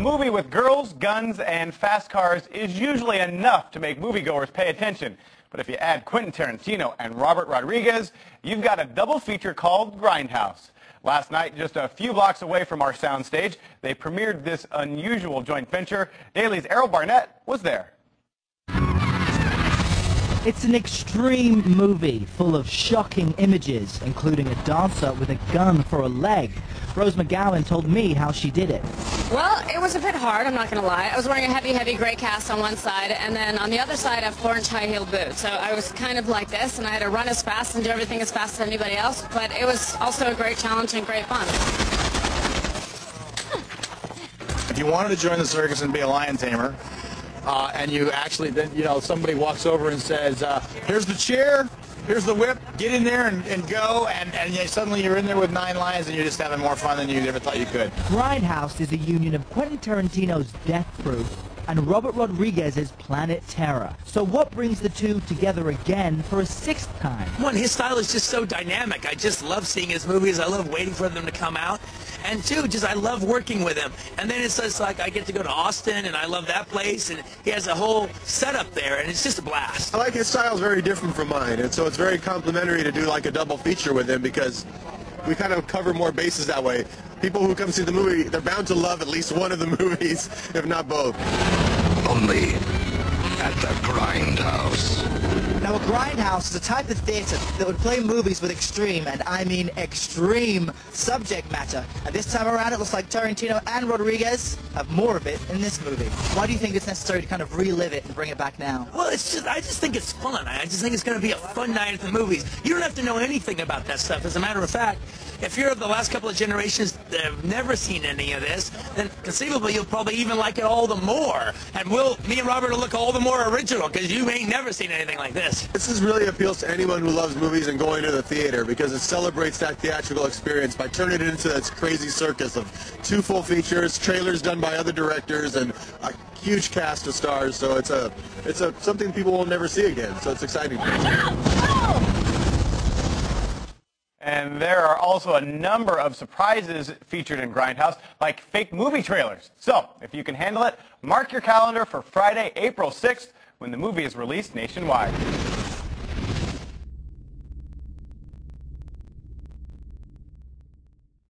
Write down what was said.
A movie with girls, guns, and fast cars is usually enough to make moviegoers pay attention. But if you add Quentin Tarantino and Robert Rodriguez, you've got a double feature called Grindhouse. Last night, just a few blocks away from our soundstage, they premiered this unusual joint venture. Daily's Errol Barnett was there. It's an extreme movie full of shocking images, including a dancer with a gun for a leg. Rose McGowan told me how she did it. Well, it was a bit hard, I'm not going to lie. I was wearing a heavy gray cast on one side, and then on the other side, I have 4-inch high-heeled boots. So I was kind of like this, and I had to run as fast and do everything as fast as anybody else. But it was also a great challenge and great fun. If you wanted to join the circus and be a lion tamer, and you actually then, somebody walks over and says, here's the chair, here's the whip, get in there and go, and suddenly you're in there with 9 lions and you're just having more fun than you ever thought you could. Grindhouse is a union of Quentin Tarantino's Death Proof and Robert Rodriguez's Planet Terror. So what brings the two together again for a 6th time? One, his style is just so dynamic. I just love seeing his movies. I love waiting for them to come out. And 2, just I love working with him. And then it's just like I get to go to Austin, and I love that place, and he has a whole setup there, and it's just a blast. I like his style is very different from mine, and so it's very complimentary to do like a double feature with him because we kind of cover more bases that way. People who come see the movie, they're bound to love at least one of the movies, if not both. Only at the Grindhouse. Now, a grindhouse is a type of theatre that would play movies with extreme, and I mean extreme, subject matter. And this time around, it looks like Tarantino and Rodriguez have more of it in this movie. Why do you think it's necessary to kind of relive it and bring it back now? Well, I just think it's fun. I just think it's going to be a fun night at the movies. You don't have to know anything about that stuff. As a matter of fact, if you're of the last couple of generations that have never seen any of this, then conceivably you'll probably even like it all the more. And me and Robert will look all the more original because you ain't never seen anything like this. This really appeals to anyone who loves movies and going to the theater because it celebrates that theatrical experience by turning it into this crazy circus of 2 full features, trailers done by other directors, and a huge cast of stars. So it's something people will never see again. So it's exciting. And there are also a number of surprises featured in Grindhouse, like fake movie trailers. So, if you can handle it, mark your calendar for Friday, April 6th, when the movie is released nationwide.